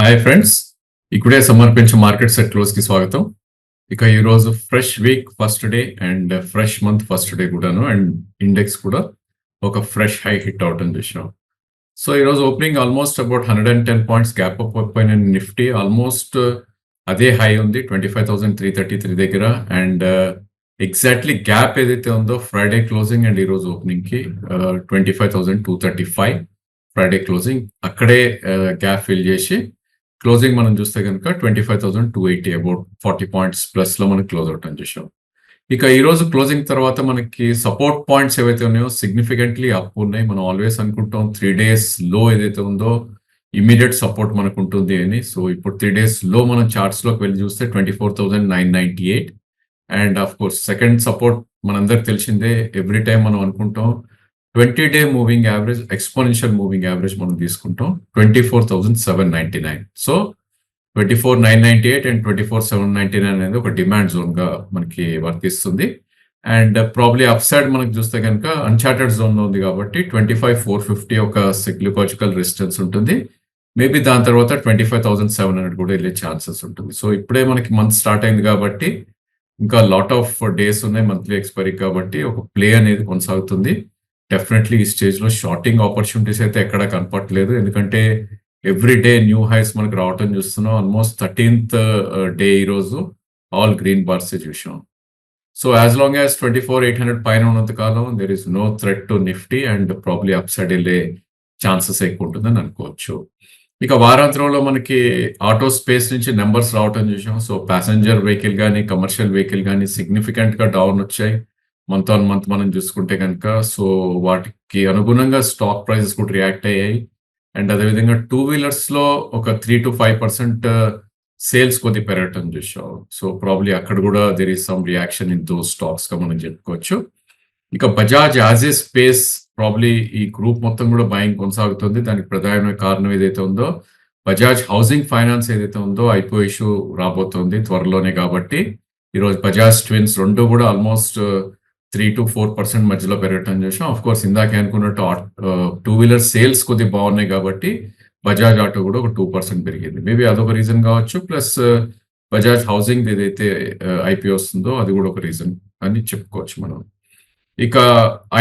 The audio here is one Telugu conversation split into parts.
హాయ్ ఫ్రెండ్స్, ఇప్పుడే సమర్పించిన మార్కెట్ సెట్ క్లోజ్ కి స్వాగతం. ఇక ఈ రోజు fresh week first day and fresh month first day కూడాను అండ్ ఇండెక్స్ కూడా ఒక ఫ్రెష్ హై హిట్ అవటం చూసినాం. సో ఈ రోజు opening almost about 110 points gap up అయిపోయిన నిఫ్టీ ఆల్మోస్ట్ అదే హై ఉంది 25,333 దగ్గర అండ్ ఎగ్జాక్ట్లీ గ్యాప్ ఏదైతే ఉందో ఫ్రైడే క్లోజింగ్ అండ్ ఈ రోజు ఓపెనింగ్ కి 25,235 ఫ్రైడే క్లోజింగ్ అక్కడే గ్యాప్ ఫిల్ చేసి క్లోజింగ్ మనం చూస్తే కనుక 25,280 అబౌట్ 40 పాయింట్స్ ప్లస్ లో మనం క్లోజ్ అవుట్ అని చూసాం. ఇక ఈ రోజు క్లోజింగ్ తర్వాత మనకి సపోర్ట్ పాయింట్స్ ఏవైతే ఉన్నాయో సిగ్నిఫికెంట్లీ అప్ ఉన్నాయి. మనం ఆల్వేస్ అనుకుంటాం 3 days లో ఏదైతే ఉందో ఇమీడియట్ సపోర్ట్ మనకు ఉంటుంది అని. సో ఇప్పుడు 3 days లో మనం చార్ట్స్ లోకి వెళ్ళి చూస్తే 24,998 and of course second support మనందరికి తెలిసిందే. ఎవ్రీ టైం మనం అనుకుంటాం 20-day moving average exponential moving average మనం తీసుకుంటాం 24,799. సో 24,998 అండ్ 24,799 అనేది ఒక డిమాండ్ జోన్ గా మనకి వర్తిస్తుంది. అండ్ ప్రాబ్లీ అప్ సైడ్ మనకి చూస్తే కనుక అన్చార్టెడ్ జోన్ లో ఉంది కాబట్టి 25,450 ఒక సిగ్నిఫికల్ రెసిస్టెన్స్ ఉంటుంది. మేబీ దాని తర్వాత 25,700 కూడా వెళ్ళే ఛాన్సెస్ ఉంటుంది. సో ఇప్పుడే మనకి మంత్ స్టార్ట్ అయింది కాబట్టి ఇంకా లాట్ ఆఫ్ డేస్ ఉన్నాయి మంత్లీ ఎక్స్పైరీ కాబట్టి ఒక ప్లే అనేది కొనసాగుతుంది. డెఫినెట్లీ ఈ స్టేజ్ లో షార్టింగ్ ఆపర్చునిటీస్ అయితే ఎక్కడ కనపట్లేదు. ఎందుకంటే ఎవ్రీ డే న్యూ హైస్ మనకు రావటం చూస్తున్నాం. ఆల్మోస్ట్ 13th డే ఈ రోజు ఆల్ గ్రీన్ బార్స్ చూసాం. సో యాజ్ లాంగ్ యాజ్ 24,800 పైన ఉన్నంత కాలం there is no threat to Nifty and probably upside వెళ్ళే ఛాన్సెస్ ఎక్కువ ఉంటుందని అనుకోవచ్చు. ఇక వారాంతంలో మనకి ఆటో స్పేస్ నుంచి నెంబర్స్ రావటం చూసాం. సో ప్యాసింజర్ వెహికల్ కానీ కమర్షియల్ వెహికల్ కానీ సిగ్నిఫికెంట్ గా డౌన్ వచ్చాయి మంత్ ఆన్ మంత్ మనం చూసుకుంటే కనుక. సో వాటికి అనుగుణంగా స్టాక్ ప్రైసెస్ కూడా రియాక్ట్ అయ్యాయి అండ్ అదేవిధంగా టూ వీలర్స్ లో ఒక 3 to 5% సేల్స్ కొద్ది పెరగటం చూసాం. సో ప్రాబ్లీ అక్కడ కూడా there is some reaction in those stocks గా మనం చెప్పుకోవచ్చు. ఇక Bajaj as a space probably ఈ గ్రూప్ మొత్తం కూడా బయింగ్ కొనసాగుతుంది. దానికి ప్రధానమైన కారణం ఏదైతే ఉందో బజాజ్ హౌసింగ్ ఫైనాన్స్ ఏదైతే ఉందో ఐపో ఇష్యూ రాబోతోంది త్వరలోనే. కాబట్టి ఈరోజు బజాజ్ ట్విన్స్ రెండు కూడా ఆల్మోస్ట్ 3 to 4% మధ్యలో పెరగటం చూసాం. ఆఫ్ కోర్స్ ఇందాకే అనుకున్నట్టు టూ వీలర్ సేల్స్ కొద్దిగా బాగున్నాయి కాబట్టి బజాజ్ ఆటో కూడా ఒక 2% పెరిగింది. మేబీ అదొక రీజన్ కావచ్చు. ప్లస్ బజాజ్ హౌసింగ్ ఏదైతే ఐపీఓ వస్తుందో అది కూడా ఒక రీజన్ అని చెప్పుకోవచ్చు మనం. ఇక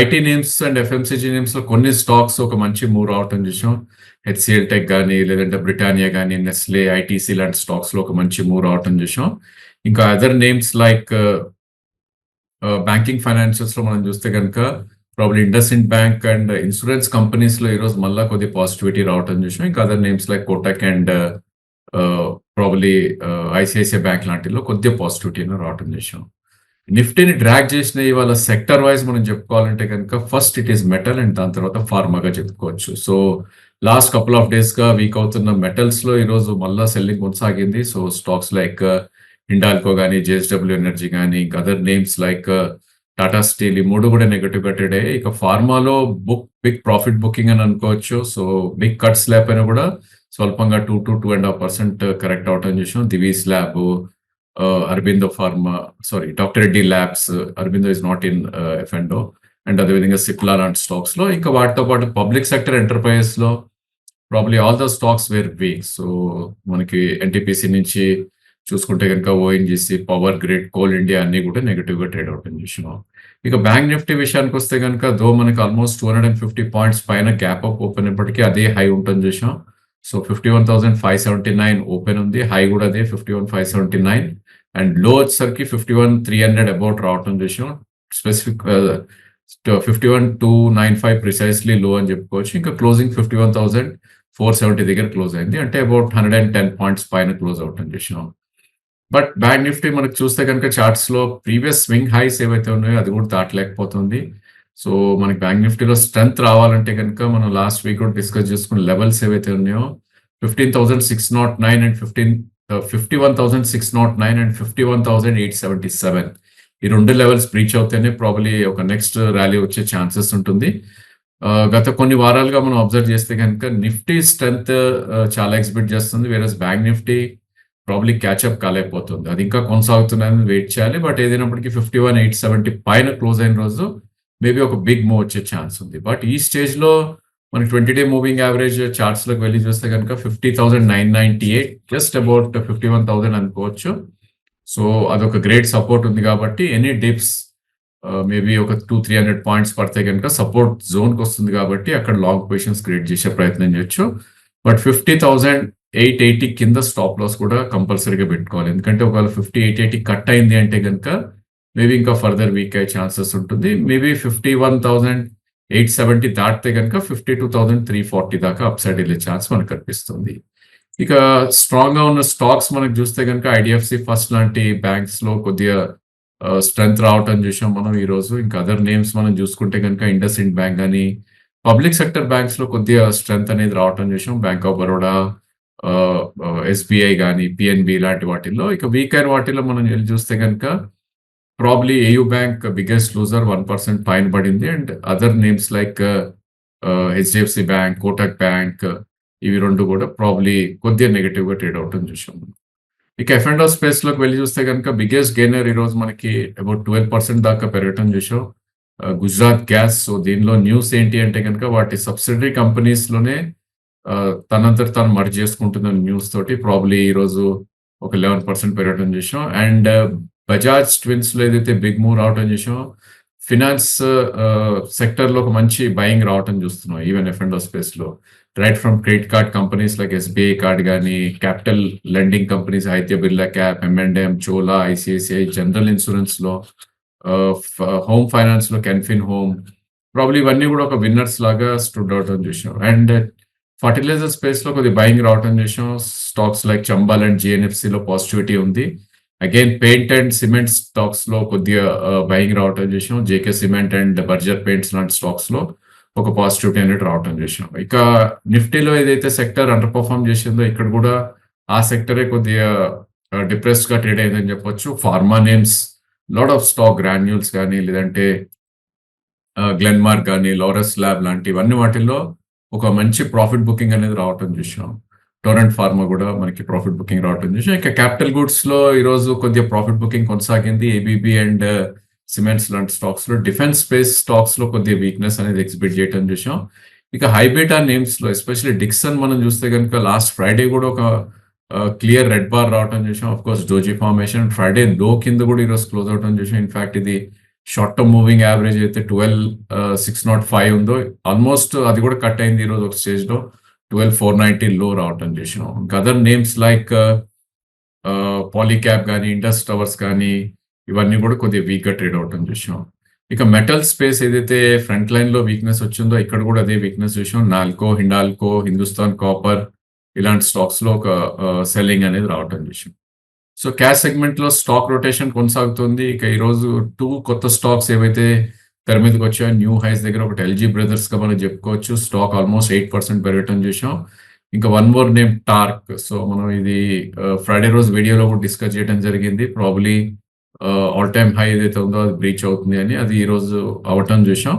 IT names and FMCG names లో కొన్ని స్టాక్స్ ఒక మంచి మూవ్ రావటం చూసాం. హెచ్సిఎల్ టెక్ కానీ లేదంటే బ్రిటానియా కానీ నెస్లే ఐటీసీ లాంటి స్టాక్స్ లో ఒక మంచి మూవ్ రావటం చూసాం. ఇంకా other names like banking financials లో మనం చూస్తే కనుక probably IndusInd bank and insurance companies లో ఈరోజు మళ్ళా కొద్దిగా పాజిటివిటీ రావటం చూసాం. ఇంకా other names like Kotak and probably ICICI bank లాంటిలో కొద్దిగా పాజిటివిటీ రావటం చూసాం. నిఫ్టీని డ్రాగ్ చేసిన ఇవాళ సెక్టర్ వైజ్ మనం చెప్పుకోవాలంటే కనుక first it is metal and దాని తర్వాత ఫార్మాగా చెప్పుకోవచ్చు. So last couple of days గా వీక్ అవుతున్న మెటల్స్ లో ఈరోజు మళ్ళా సెల్లింగ్ కొనసాగింది. సో స్టాక్స్ లైక్ హిండాల్కో కానీ జేఎస్డబ్ల్యూ ఎనర్జీ కానీ ఇంకా other names like Tata steel ఈ మూడు కూడా నెగటివ్ గా ట్రేడ్ అయ్యాయి. ఇక ఫార్మాలో బిగ్ ప్రాఫిట్ బుకింగ్ అని అనుకోవచ్చు. సో బిగ్ కట్స్ లేకపోయినా కూడా స్వల్పంగా 2 to 2.5% కరెక్ట్ అవటం చూసాం. Divi's lab, Aurobindo pharma, sorry doctor Reddy labs, Aurobindo is not in F and O and అదేవిధంగా సిప్లా లాంటి స్టాక్స్ లో ఇంకా వాటితో పాటు పబ్లిక్ సెక్టర్ ఎంటర్ప్రైజెస్ లో probably all the stocks were weak. So మనకి ఎన్టీపీసీ నుంచి చూసుకుంటే కనుక ONGC, power grid, coal India అన్ని కూడా నెగటివ్ గా ట్రేడ్ అవుట్ చూసినాం. ఇక బ్యాంక్ నిఫ్టీ విషయానికి వస్తే కనుక దో మనకి ఆల్మోస్ట్ 250 పాయింట్స్ పైన గ్యాప్ అప్ ఓపెన్ అయినప్పటికీ అదే హై ఉంటుంది చూసాం. సో 51,579 ఓపెన్ ఉంది. హై కూడా అదే 51,579 అండ్ లో వచ్చేసరికి 51,300 అబౌట్ రావటం చూసాం. స్పెసిఫిక్ 51,295 ప్రిసైస్లీ లో అని చెప్పుకోవచ్చు. ఇంకా క్లోజింగ్ 51,470 దగ్గర క్లోజ్ అయింది. అంటే అబౌట్ 110 పాయింట్స్ పైన క్లోజ్ అవుట్ చూసాం. బట్ బ్యాంక్ నిఫ్టీ మనకు చూస్తే కనుక చార్ట్స్ లో ప్రీవియస్ స్వింగ్ హైస్ ఏవైతే ఉన్నాయో అది కూడా దాటలేకపోతుంది. సో మనకి బ్యాంక్ నిఫ్టీలో స్ట్రెంత్ రావాలంటే కనుక మనం లాస్ట్ వీక్ కూడా డిస్కస్ చేసుకున్న లెవెల్స్ ఏవైతే ఉన్నాయో 15,609 అండ్ 51,609 అండ్ 51,877 ఈ రెండు లెవెల్స్ బ్రీచ్ అవుతేనే ప్రాబ్లీ ఒక నెక్స్ట్ ర్యాలీ వచ్చే ఛాన్సెస్ ఉంటుంది. గత కొన్ని వారాలుగా మనం అబ్జర్వ్ చేస్తే కనుక నిఫ్టీ స్ట్రెంత్ చాలా ఎక్స్పెక్ట్ చేస్తుంది. వేరే బ్యాంక్ నిఫ్టీ ప్రాబ్లీ క్యాచ్అప్ కాలేకపోతుంది. అది ఇంకా కొనసాగుతుందని వెయిట్ చేయాలి. బట్ ఏదైనప్పటికీ 51,870 పైన క్లోజ్ అయిన రోజు మేబీ ఒక బిగ్ మూవ్ వచ్చే ఛాన్స్ ఉంది. బట్ ఈ స్టేజ్ లో మనకి 20-డే మూవింగ్ యావరేజ్ చార్ట్స్‌లోకి వెళ్లి చూస్తే గనుక 50,998 జస్ట్ అబౌట్ 51,000 అనుకోవచ్చు. సో అదొక గ్రేట్ సపోర్ట్ ఉంది కాబట్టి ఎనీ డిప్స్ మేబీ ఒక 200-300 పాయింట్స్ పడితే గనుక సపోర్ట్ జోన్‌కి వస్తుంది కాబట్టి అక్కడ లాంగ్ పొజిషన్స్ క్రియేట్ చేసే ప్రయత్నం చేయొచ్చు. బట్ 50,880 కింద స్టాప్ లాస్ కూడా కంపల్సరీగా పెట్టుకోవాలి. ఎందుకంటే ఒకవేళ 50,880 కట్ అయింది అంటే గనుక మేబీ ఇంకా ఫర్దర్ వీక్ అయ్యే ఛాన్సెస్ ఉంటుంది. మేబీ 51,870 దాటితే గనుక 52,340 దాకా అప్‌సైడ్ ఎళ్ళే ఛాన్స్ మనకు కనిపిస్తుంది. ఇక స్ట్రాంగ్‌గా ఉన్న స్టాక్స్ మనకు చూస్తే గనుక ఐడీఎఫ్‌సి ఫస్ట్ లాంటి బ్యాంక్స్‌లో కొద్దిగా స్ట్రెంత్ రావటం చూసాం మనం ఈరోజు. ఇంకా అదర్ నేమ్స్ మనం చూసుకుంటే గనుక ఇండస్ఇండ్ బ్యాంక్ గాని, పబ్లిక్ సెక్టర్ బ్యాంక్స్‌లో కొద్దిగా స్ట్రెంత్ అనేది రావటం చూసాం. బ్యాంక్ ఆఫ్ బరోడా, ఎస్‌బీఐ గాని, పిఎన్‌బి ఇలాంటి వాటిల్లో. ఇక వీక్ అయిన వాటిల్లో మనం ఎళ్లి చూస్తే గనుక probably AU bank biggest loser 1% పైన పడింది. And other names like HDFC bank, Kotak bank ఇవి 2 కూడా ప్రాబబ్లీ కొద్దిగా నెగెటివ్‌గా ట్రేడ్ అవ్వటం చూసాం. ఇక ఎఫ్ అండ్ ఓ స్పేస్‌లోకి వెళ్లి చూస్తే గనుక బిగ్గెస్ట్ గెయినర్ ఈరోజు మనకి అబౌట్ 12% దాకా పెరగటం చూసాం. గుజరాత్ గ్యాస్. సో దీనిలో న్యూస్ ఏంటి అంటే గనుక వాటి సబ్సిడరీ కంపెనీస్‌లోనే తనంతట తాను మర్జ్ చేసుకుంటున్న న్యూస్ తోటి ప్రాబబ్లీ ఈరోజు ఒక 11% పెరగటం చూసాం. అండ్ బజాజ్ ట్విన్స్‌లో ఏదైతే బిగ్ మూవ్ రావటం చూసామో ఫినాన్స్ సెక్టర్‌లో ఒక మంచి బయింగ్ రావటం చూస్తున్నాం. ఈవెన్ ఎఫ్ అండ్ ఓ స్పేస్‌లో. Right from credit card companies like SBI card గాని, క్యాపిటల్ లెండింగ్ కంపెనీస్ ఐతే బిర్లా క్యాప్, ఎం&ఎం, చోలా, ఐసీఐసీఐ, జనరల్ ఇన్స్యూరెన్స్‌లో, హోమ్ ఫైనాన్స్‌లో కెన్ఫిన్ హోమ్ ప్రాబబ్లీ ఇవన్నీ కూడా ఒక విన్నర్స్ లాగా స్టూడ్ అవటం చూసాం. అండ్ ఫర్టిలైజర్ స్పేస్‌లో కొద్దిగా బయింగ్ రావటం చూసాం. స్టాక్స్ లైక్ చంబాల్ అండ్ జీఎన్ఎఫ్‌సిలో పాజిటివిటీ ఉంది. అగైన్ పెయింట్ అండ్ సిమెంట్ స్టాక్స్‌లో కొద్దిగా బయింగ్ రావటం చూసాం. JK cement and Berger paints లాంటి స్టాక్స్‌లో ఒక పాజిటివిటీ అనేది రావటం చూసాం. ఇక నిఫ్టీలో ఏదైతే సెక్టర్ అండర్ పర్ఫార్మ్ చేసిందో ఇక్కడ కూడా ఆ సెక్టరే కొద్దిగా డిప్రెస్డ్‌గా ట్రేడ్ అయిందని చెప్పొచ్చు. Pharma names lot of stock granules గాని లేదంటే గ్లెన్మార్క్ గాని, లారస్ ల్యాబ్ లాంటివన్నీ వాటిల్లో ఒక మంచి ప్రాఫిట్ బుకింగ్ అనేది రావటం చూసాం. టొరెంట్ ఫార్మా కూడా మనకి ప్రాఫిట్ బుకింగ్ రావటం చూసాం. ఇక క్యాపిటల్ గూడ్స్‌లో ఈరోజు కొద్దిగా ప్రాఫిట్ బుకింగ్ కొనసాగింది. ఏబీబీ అండ్ సిమెంట్స్ లాంటి స్టాక్స్‌లో. డిఫెన్స్ స్పేస్ స్టాక్స్‌లో కొద్దిగా వీక్‌నెస్ అనేది ఎగ్జిబిట్ చేయటం చూసాం. ఇక హై బీటా నేమ్స్‌లో ఎస్పెషల్లీ డిక్సన్ మనం చూస్తే గనుక లాస్ట్ ఫ్రైడే కూడా ఒక క్లియర్ రెడ్ బార్ రావటం చూసాం. ఆఫ్‌కోర్స్ డోజీ ఫార్మేషన్ ఫ్రైడే లో కింద కూడా ఈరోజు క్లోజ్ అవటం చూసాం. ఇన్‌ఫాక్ట్ ఇది షార్ట్ టర్మ్ మూవింగ్ యావరేజ్ అయితే 12,605 ఉందో ఆల్మోస్ట్ అది కూడా కట్ అయింది ఈరోజు ఒక స్టేజ్‌లో. 12,490 లో రావటం చూసాం. ఇంకా అదర్ నేమ్స్ లైక్ పాలీక్యాప్ గాని, ఇండస్ టవర్స్ గాని ఇవన్నీ కూడా కొద్దిగా వీక్‌గా ట్రేడ్ అవ్వటం చూసాం. ఇక మెటల్ స్పేస్ ఏదైతే ఫ్రంట్ లైన్‌లో వీక్‌నెస్ వచ్చిందో ఇక్కడ కూడా అదే వీక్‌నెస్ చూసాం. నాల్కో, హిండాల్కో, హిందుస్థాన్ కాపర్ ఇలాంటి స్టాక్స్‌లో ఒక సెల్లింగ్ అనేది రావటం చూసాం. సో క్యాష్ సెగ్మెంట్‌లో స్టాక్ రొటేషన్ కొనసాగుతుంది. ఇక ఈరోజు 2 కొత్త స్టాక్స్ ఏవైతే తెర మీదకి వచ్చాయో న్యూ హైస్ దగ్గర ఒకటి ఎల్జీ బ్రదర్స్‌గా మనం చెప్పుకోవచ్చు. స్టాక్ ఆల్మోస్ట్ 8% పెరగటం చూసాం. ఇంకా one more name torque. So మనం ఇది ఫ్రైడే రోజు వీడియోలో కూడా డిస్కస్ చేయడం జరిగింది. ప్రాబబ్లీ ఆల్ టైమ్ హై ఏదైతే ఉందో అది బ్రీచ్ అవుతుంది అని అది ఈరోజు అవ్వటం చూసాం.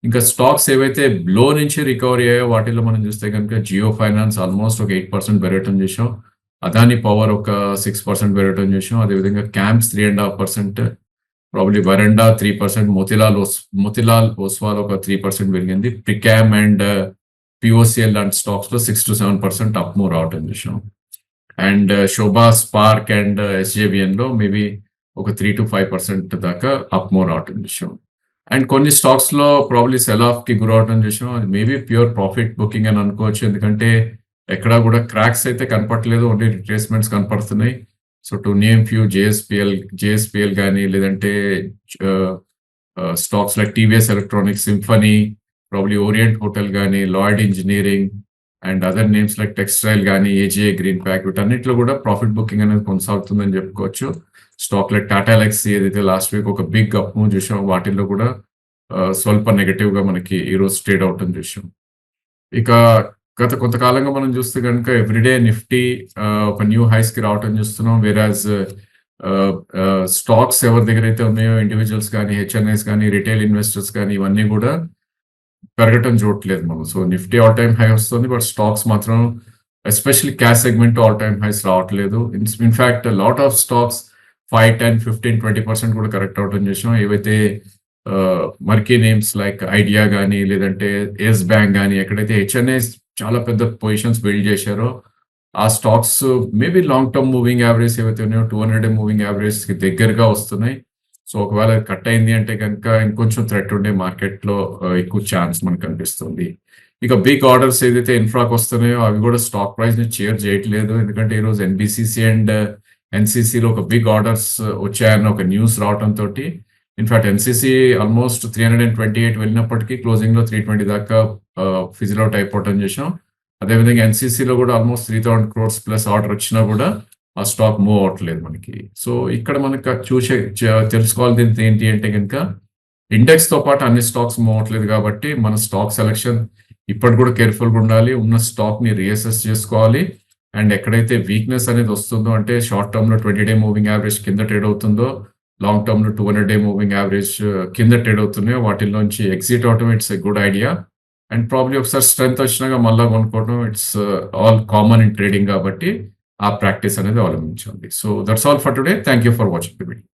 ఇంకా స్టాక్స్ ఏవైతే లో నుంచి రికవరీ అయ్యాయో వాటిల్లో మనం చూస్తే కనుక జియో ఫైనాన్స్ ఆల్మోస్ట్ ఒక 8% పెరగటం చూసాం. అదాని పవర్ ఒక 6% పెరగటం చూసాం. అదేవిధంగా క్యాంప్స్ 3.5%, ప్రాబబ్లీ వరండా 3%, మోతిలాల్ ఓస్వాల్ ఒక 3% పెరిగింది. ప్రికామ్ అండ్ పిఓసిఎల్ లాంటి స్టాక్స్ లో 6-7% అప్ మూవ్ రావటం చూసాం. And Shobha, spark and SJVN లో మేబీ ఒక 3-5% దాకా అప్ మూవ్ రావటం చూసాం. అండ్ కొన్ని స్టాక్స్ లో ప్రాబ్లీ సెల్ ఆఫ్ కి గురవటం చూసాం. అది మేబీ ప్యూర్ ప్రాఫిట్ బుకింగ్ అని అనుకోవచ్చు. ఎందుకంటే ఎక్కడా కూడా క్రాక్స్ అయితే కనపడట్లేదు, ఓన్లీ రిట్రేస్మెంట్స్ కనపడుతున్నాయి. So to name few JSPL కానీ లేదంటే stocks like TVS electronics, Symphony, probably Orient hotel కానీ, Lloyd engineering and other names like textile కానీ, ఏజీఏ గ్రీన్ ప్యాక్ వీటన్నిటిలో కూడా ప్రాఫిట్ బుకింగ్ అనేది కొనసాగుతుందని చెప్పుకోవచ్చు. స్టాక్ లైక్ టాటా ఎలక్సీ ఏదైతే లాస్ట్ వీక్ ఒక బిగ్ అప్ మూవ్ చూసాం వాటిల్లో కూడా స్వల్ప నెగటివ్ గా మనకి ఈరోజు ట్రేడ్ అవటం చూసాం. ఇక గత కొంతకాలంగా మనం చూస్తే కనుక ఎవ్రీడే నిఫ్టీ ఒక న్యూ హైస్ కి రావటం చూస్తున్నాం. వేరాజ్ స్టాక్స్ ఎవరి దగ్గర అయితే ఉన్నాయో ఇండివిజువల్స్ కానీ, హెచ్ఎన్ఐస్ కానీ, రిటైల్ ఇన్వెస్టర్స్ కానీ ఇవన్నీ కూడా పెరగటం చూడట్లేదు మనం. So Nifty all time high వస్తుంది, బట్ స్టాక్స్ మాత్రం especially cash segment all time highs రావట్లేదు. ఇన్ఫాక్ట్ లాట్ ఆఫ్ స్టాక్స్ 5, 10, 15, 20% కూడా కరెక్ట్ అవటం చేసాం. ఏవైతే మర్కీ నేమ్స్ లైక్ ఐడియా గానీ, లేదంటే యెస్ బ్యాంక్ గానీ, ఎక్కడైతే హెచ్ఎన్ఐస్ చాలా పెద్ద పొజిషన్స్ బిల్డ్ చేశారో, ఆ stocks maybe long term moving average ఏవైతే ఉన్నాయో 200 మూవింగ్ యావరేజ్‌కి దగ్గరగా వస్తున్నాయి. సో, ఒకవేళ అది కట్ అయింది అంటే గనక ఇంకొంచెం థ్రెట్ ఉండే మార్కెట్‌లో ఎక్కువ ఛాన్స్ మనకు కనిపిస్తుంది. ఇక బిగ్ ఆర్డర్స్ ఏదైతే ఇన్‌ఫ్రాకొస్తున్నాయో అవి గూడా స్టాక్ ప్రైస్‌ని చేర్ చేయట్లేదు. ఎందుకంటే ఈరోజు ఎన్‌బీసీసీ అండ్ ఎన్‌సీసీలో ఒక బిగ్ ఆర్డర్స్ వచ్చాయన్న ఒక న్యూస్ రావటంతోటి ఇన్‌ఫాక్ట్ ఎన్‌సీసీ ఆల్‌మోస్ట్ 328 వెళ్ళినప్పటికీ క్లోజింగ్‌లో 320 దాకా ఫిజిల్ ఔట్ అయిపోవటం చూసాం. అదేవిధంగా ఎన్‌సీసీలో గూడా ఆల్‌మోస్ట్ 3000 క్రోర్స్ ప్లస్ ఆర్డర్ వచ్చినా గూడా ఆ స్టాక్ మూవ్ అవ్వట్లేదు మనకి. సో, ఇక్కడ మనకు చూసే తెలుసుకోవాల్సింది ఏంటి అంటే గనక ఇండెక్స్‌తో పాటు అన్ని స్టాక్స్ మూవ్ అవ్వట్లేదు కాబట్టి మన స్టాక్ సెలక్షన్ ఇప్పటికి కూడా కేర్‌ఫుల్‌గా ఉండాలి. ఉన్న స్టాక్‌ని రీఅసెస్ చేసుకోవాలి. అండ్ ఎక్కడైతే వీక్‌నెస్ అనేది వస్తుందో అంటే షార్ట్ టర్మ్‌లో 20 డే మూవింగ్ యావరేజ్ కింద ట్రేడ్ అవుతుందో, లాంగ్ టర్మ్‌లో 200 డే మూవింగ్ యావరేజ్ కింద ట్రేడ్ అవుతున్నాయో వాటిల్లోంచి ఎగ్జిట్ అవ్వటం it's a good idea. And probably ఒకసారి స్ట్రెంత్ వచ్చినాక మళ్ళా కొనుక్కోవడం it's all common in trading కాబట్టి ఆ ప్రాక్టీస్ అనేది అవలంబించాలి. So that's all for today. Thank you for watching the video.